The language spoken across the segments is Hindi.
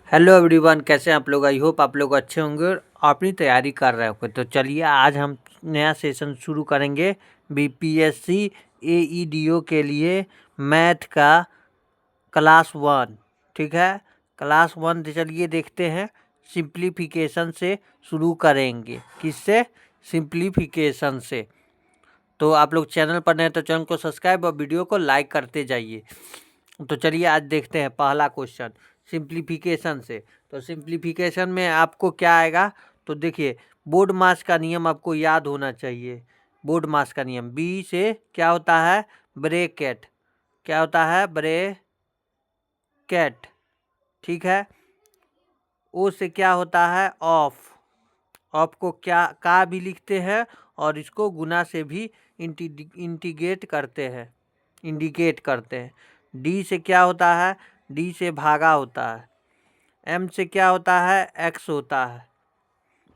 हेलो एवरीवन, कैसे हैं आप लोग। आई होप आप लोग अच्छे होंगे और अपनी तैयारी कर रहे होंगे। तो चलिए आज हम नया सेशन शुरू करेंगे बीपीएससी एईडीओ के लिए मैथ का क्लास 1। ठीक है, क्लास 1 चलिए देखते हैं। सिंप्लीफिकेशन से शुरू करेंगे। किससे? सिंप्लीफिकेशन से। तो आप लोग चैनल पर नए तो चैनल को सब्सक्राइब और वीडियो को लाइक करते जाइए। तो चलिए आज देखते हैं पहला क्वेश्चन सिंप्लीफिकेशन से। तो सिंप्लीफिकेशन में आपको क्या आएगा, तो देखिए बोर्ड मास का नियम आपको याद होना चाहिए। बोर्ड मास का नियम, बी से क्या होता है, ब्रैकेट। क्या होता है? ब्रैकेट। ठीक है। ओ से क्या होता है, ऑफ। ऑफ को क्या का भी लिखते हैं और इसको गुना से भी इंटीग्रेट करते हैं, इंडिकेट करते हैं। डी से क्या होता है, डी से भागा होता है। एम से क्या होता है, एक्स होता है,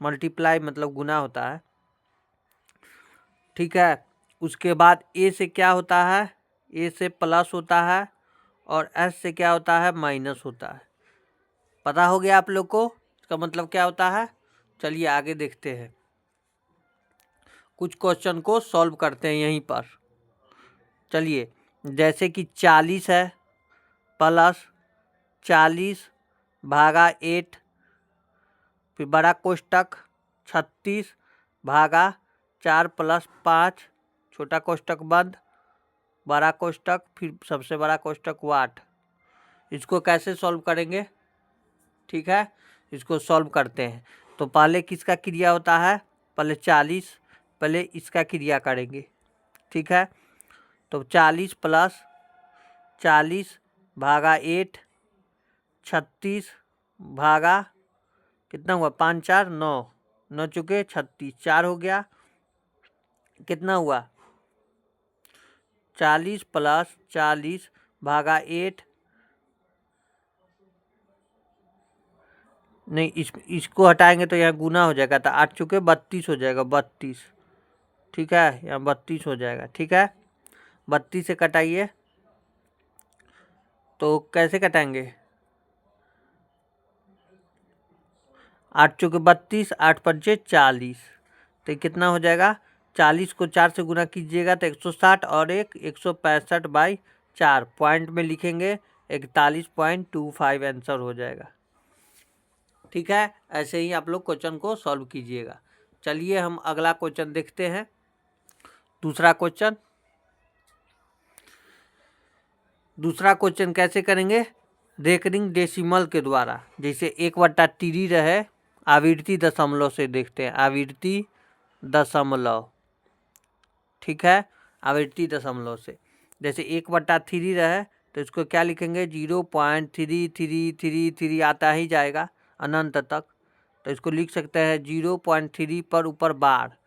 मल्टीप्लाई मतलब गुना होता है। ठीक है। उसके बाद ए से क्या होता है, ए से प्लस होता है और एस से क्या होता है, माइनस होता है। पता हो गया आप लोग को इसका मतलब क्या होता है। चलिए आगे देखते हैं, कुछ क्वेश्चन को सॉल्व करते हैं यहीं पर। चलिए, जैसे कि 40 है प्लस 40 भागा 8, फिर बड़ा कोष्टक 36 भागा 4 प्लस 5, छोटा कोष्टक बंद, बड़ा कोष्टक, फिर सबसे बड़ा कोष्टक 8। इसको कैसे सॉल्व करेंगे? ठीक है, इसको सॉल्व करते हैं। तो पहले किसका क्रिया होता है, पहले 40, पहले इसका क्रिया करेंगे। ठीक है, तो 40 प्लस 40 भागा 8, 36 भागा कितना हुआ, 5 4 9, 9 चुके 36, 4 हो गया, कितना हुआ 40 प्लस 40 भागा 8, नहीं इसको हटाएंगे तो यहाँ गुना हो जाएगा, तो 8 चुके 32 हो जाएगा, 32। ठीक है, यहाँ 32 हो जाएगा। ठीक है, 32 से कटाइए, तो कैसे कटाएंगे, 8 चुके 32, 8 पंचे 40, तो कितना हो जाएगा, 40 को 4 से गुना कीजिएगा तो 160 और एक 165/4, पॉइंट में लिखेंगे 41.25 आंसर हो जाएगा। ठीक है, ऐसे ही आप लोग क्वेश्चन को सॉल्व कीजिएगा। चलिए हम अगला क्वेश्चन देखते हैं। दूसरा क्वेश्चन कैसे करेंगे, रेकरिंग डेसिमल के द्वारा। जैसे 1/3 रहे, आवृत्ति दशमलव से देखते हैं, आवृत्ति दशमलव। ठीक है, आवृत्ति दशमलव से जैसे 1/3 रहे तो इसको क्या लिखेंगे, 0.3333 आता ही जाएगा अनंत तक। तो इसको लिख सकते हैं 0.3 पर ऊपर बार,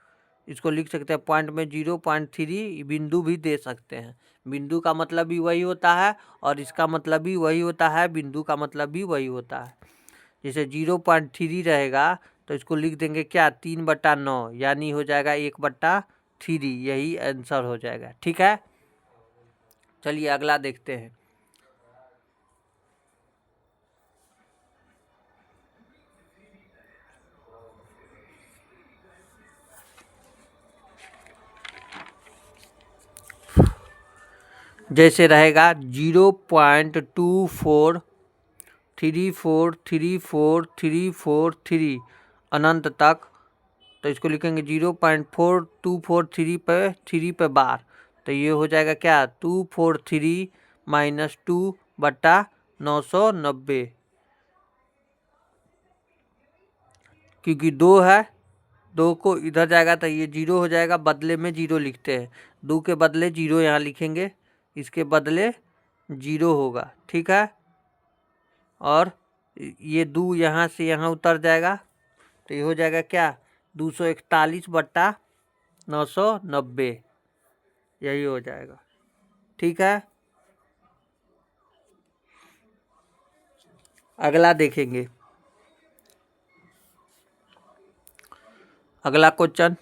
इसको लिख सकते हैं पॉइंट में 0.3 बिंदु भी दे सकते हैं। बिंदु का मतलब भी वही होता है और इसका मतलब भी वही होता है, बिंदु का मतलब भी वही होता है। जैसे 0.3 रहेगा तो इसको लिख देंगे क्या, 3/9, यानी हो जाएगा 1/3, यही आंसर हो जाएगा। ठीक है, चलिए अगला देखते हैं। जैसे रहेगा 0.24343434 अनंत तक, तो इसको लिखेंगे 0.4243 पे 3 पे बार, तो ये हो जाएगा क्या, 243 माइनस 2/990, क्योंकि 2 है, 2 को इधर जाएगा तो ये 0 हो जाएगा, बदले में 0 लिखते हैं, 2 के बदले 0 यहाँ लिखेंगे, इसके बदले 0 होगा। ठीक है, और ये 2 यहाँ से यहाँ उतर जाएगा, तो ये हो जाएगा क्या, 241/990, यही हो जाएगा। ठीक है, अगला देखेंगे। अगला क्वेश्चन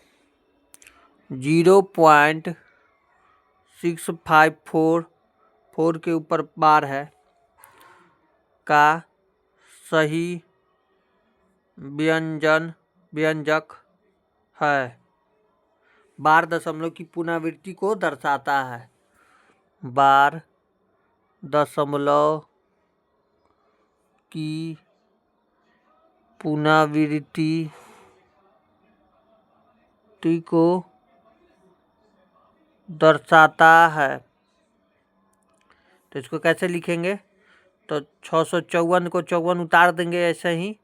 0.6544 के ऊपर बार है का सही व्यंजक है। बार दशमलव की पुनरावृत्ति को दर्शाता है। बार दशमलव की पुनरावृत्ति को दर्शाता है। तो इसको कैसे लिखेंगे? तो 654 को 54 उतार देंगे ऐसे ही,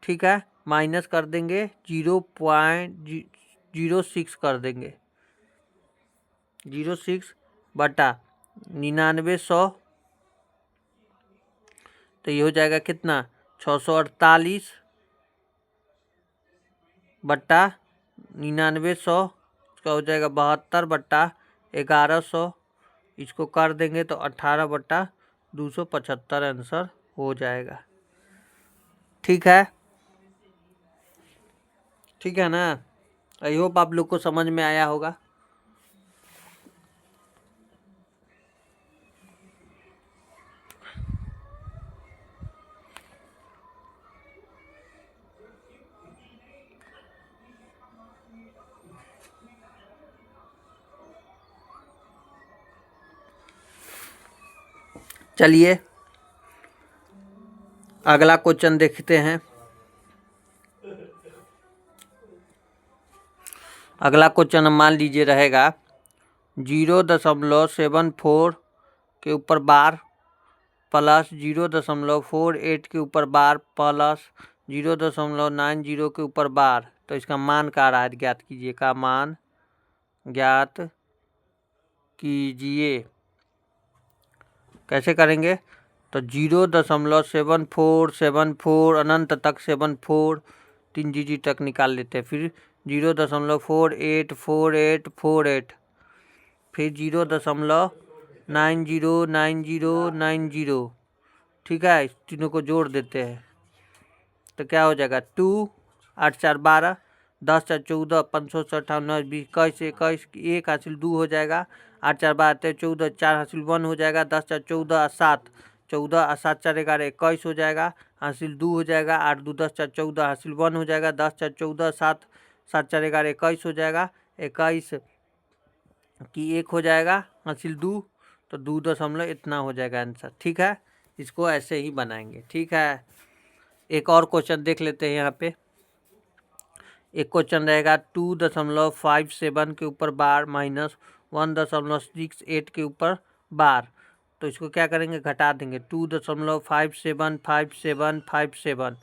ठीक है, माइनस कर देंगे 0.06 कर देंगे, 06 बटा 9900, तो ये हो जाएगा कितना? 648 बटा 9900, इसका हो जाएगा 72 बटा 1100, इसको कर देंगे तो 18 बटा 275 आंसर हो जाएगा। ठीक है, ठीक है ना? आई होप आप लोग को समझ में आया होगा। चलिए अगला क्वेश्चन देखते हैं। अगला क्वेश्चन मान लीजिए रहेगा 0.74 के ऊपर बार प्लस 0.48 के ऊपर बार प्लस 0.90 के ऊपर बार। तो इसका मान क्या रहा है ज्ञात कीजिए, का मान ज्ञात कीजिए। कैसे करेंगे? तो 0.7474 अनंत तक 74 3 जी तक निकाल लेते हैं। फिर 0.484848, फिर 0.909090, ठीक है, इस तीनों को जोड़ देते हैं तो क्या हो जाएगा? 2 8 4 12 10 4 14 560 9 20 21 21 1 हासिल 2 हो जाएगा। 8 4 12 13 14 4 हासिल 1 हो जाएगा। 10 4 14 7 14 7 4 11 21 हो जाएगा, हासिल 2 हो जाएगा। 8 2 10 4 14 हासिल 1 हो जाएगा। 10 4 14 7 7 4 11 21 हो जाएगा। 21 की 1 हो जाएगा, हासिल 2, तो 2 दशमलव इतना हो जाएगा आंसर। ठीक है, इसको ऐसे ही बनाएंगे। ठीक है, एक और क्वेश्चन देख लेते हैं। यहाँ पे एक क्वेश्चन रहेगा 2.57 के ऊपर बार माइनस 1.68 के ऊपर बार। तो इसको क्या करेंगे? घटा देंगे। 2.575757,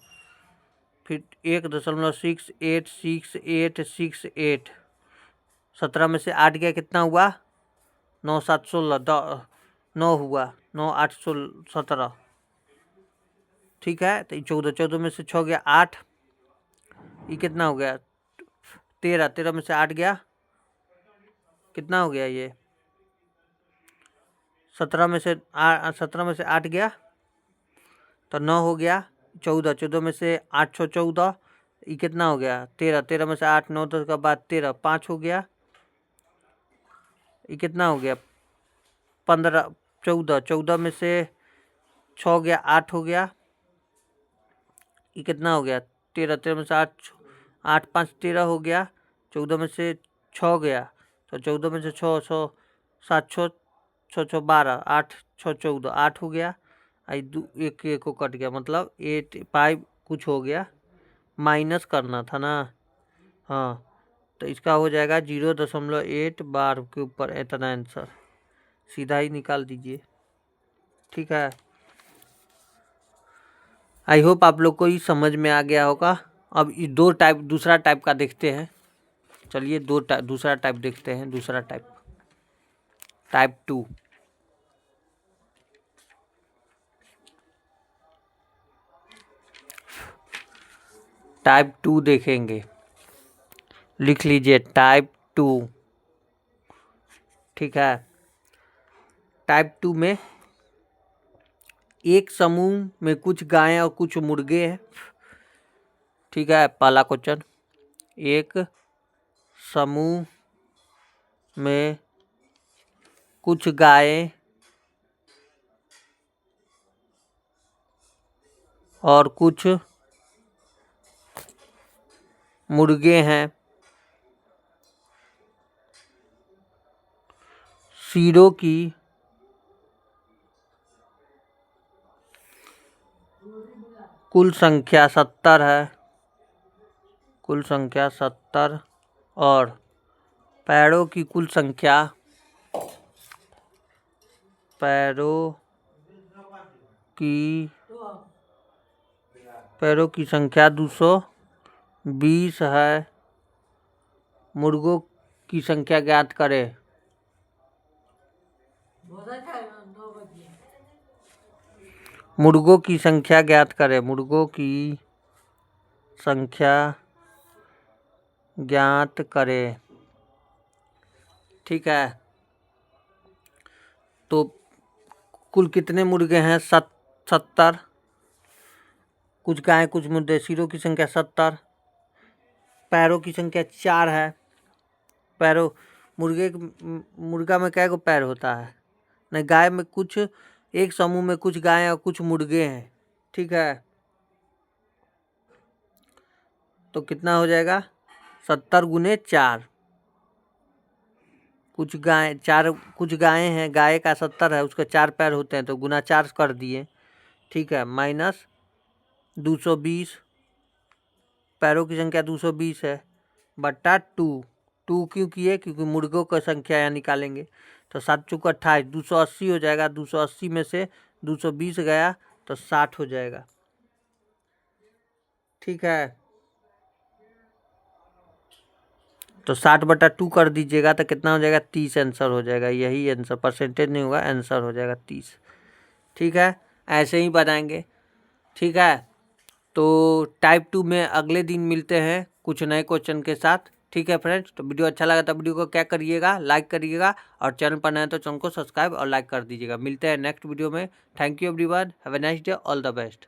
फिर 1.686868, 17 में से 8 गया, कितना हुआ? 9 7 16, 9 हुआ, 9 8 17, ठीक है। तो 14 में से 6 गया 8, ये कितना हो गया? 13 में से 8 गया, कितना हो गया? ये 17 में से 8 गया तो 9 हो गया। 14 में से 8 14, ये कितना हो गया? 13 में से 8 9 10 का बाद 13, 5 हो गया, ये कितना हो गया? 15 14 में से 6 गया 8 हो गया, ये कितना हो गया? 13 में से 8 5 13 हो गया। 14 में से 6 गया तो 14 में से 6 7 6 6 12, 8 6 14, 8 हो गया। एक को कट गया, मतलब 8 5 कुछ हो गया, माइनस करना था ना। हाँ, तो इसका हो जाएगा 0.8 बार के ऊपर इतना आंसर, सीधा ही निकाल दीजिए। ठीक है, आई होप आप लोग को ही समझ में आ गया होगा। अब ये दूसरा टाइप का देखते हैं। चलिए दूसरा टाइप देखते हैं। दूसरा टाइप टाइप 2। टाइप 2 देखेंगे, लिख लीजिए टाइप 2। ठीक है, टाइप 2 में एक समूह में कुछ गायें और कुछ मुर्गे हैं। ठीक है, पहला क्वेश्चन, एक समूह में कुछ गायें और कुछ मुर्गे हैं। सिरों की कुल संख्या 70 है। कुल संख्या 70 और पैरों की कुल संख्या पैरों की संख्या 220 है। मुर्गों की संख्या ज्ञात करें। मुर्गों की संख्या ज्ञात करें। मुर्गों की संख्या ज्ञात करें। ठीक है, तो कुल कितने मुर्गे हैं? 70। कुछ गाय कुछ मुर्गे। सिरों की संख्या 70। पैरों की संख्या 4 है। पैरों मुर्गा में कै गो पैर होता है? नहीं, गाय में कुछ एक समूह में कुछ गाय और कुछ मुर्गे हैं। ठीक है, तो कितना हो जाएगा? 70 गुने 4। कुछ गायें हैं, गाय का 70 है, उसके 4 पैर होते हैं, तो गुना 4 कर दिए। ठीक है, माइनस 220। पैरों की संख्या 220 है बट्टा 2 क्यों किए? क्योंकि मुर्गों का संख्या यहाँ निकालेंगे। तो 7 चौका 28, 280 हो जाएगा। 280 में से 220 गया तो 60 हो जाएगा। ठीक है, तो 60/2 कर दीजिएगा तो कितना हो जाएगा? 30 आंसर हो जाएगा। यही आंसर, परसेंटेज नहीं होगा, आंसर हो जाएगा 30। ठीक है, ऐसे ही बनाएंगे। ठीक है, तो टाइप 2 में अगले दिन मिलते हैं कुछ नए क्वेश्चन के साथ। ठीक है फ्रेंड्स, तो वीडियो अच्छा लगा तो वीडियो को क्या करिएगा? लाइक करिएगा, और चैनल पर नए तो चैनल को सब्सक्राइब और लाइक कर दीजिएगा। मिलते हैं नेक्स्ट वीडियो में। Thank you everyone, have a nice day, all the best.